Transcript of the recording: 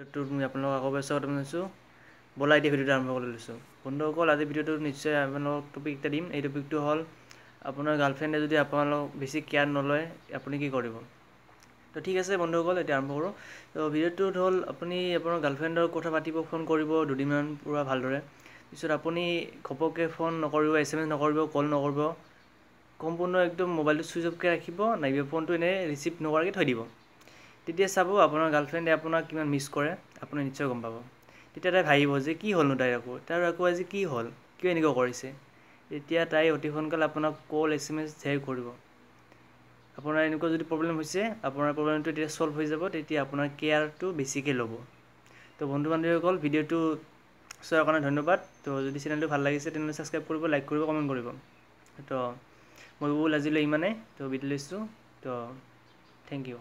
ভিডিঅ'টো মই আপোনালোকক আকৌ স্বাগতম জনাইছোঁ। বলা এতিয়া ভিডিঅ'টো আৰম্ভ কৰি লৈছোঁ। বন্ধুসকল, আজি ভিডিঅ'টো নিশ্চয় আপোনালোকক টপিক এটা দিম। এই টপিকটো হ'ল আপোনাৰ গাৰ্লফ্ৰেণ্ডে যদি আপোনালোক বেছি কেয়াৰ নলয় আপুনি কি কৰিব। তো ঠিক আছে বন্ধুসকল, এতিয়া আৰম্ভ কৰোঁ। তো ভিডিঅ'টোত হ'ল আপুনি আপোনাৰ গাৰ্লফ্ৰেণ্ডৰ কথা পাতিব, ফোন কৰিব দুদিনমান পুৰা ভালদৰে। পিছত আপুনি ঘপককৈ ফোন নকৰিব, SMS নকৰিব, কল নকৰিব, সম্পূৰ্ণ একদম মোবাইলটো ছুইচ অফকৈ ৰাখিব, নাইবা ফোনটো এনেই ৰিচিভ নকৰাকৈ থৈ দিব। তেতিয়া চাব আপোনাৰ গাৰ্লফ্ৰেণ্ডে আপোনাক কিমান মিছ কৰে, আপুনি নিশ্চয় গম পাব। তেতিয়া তাই ভাবিব যে কি হ'লনো তাইৰ আকৌ আজি কি হ'ল, কিয় এনেকুৱা কৰিছে। তেতিয়া তাই অতি সোনকালে আপোনাক কল SMS শ্বেয়াৰ কৰিব। আপোনাৰ এনেকুৱা যদি প্ৰব্লেম হৈছে, আপোনাৰ প্ৰব্লেমটো তেতিয়া ছল্ভ হৈ যাব, তেতিয়া আপোনাৰ কেয়াৰটো বেছিকৈ ল'ব। তো বন্ধু বান্ধৱীসকল, ভিডিঅ'টো চোৱাৰ কাৰণে ধন্যবাদ। তো যদি চেনেলটো ভাল লাগিছে তেনেহ'লে ছাবস্ক্ৰাইব কৰিব, লাইক কৰিব, কমেণ্ট কৰিব। তো মই আজিলৈ ইমানেই। তো বিদায় লৈছোঁ। তো থেংক ইউ।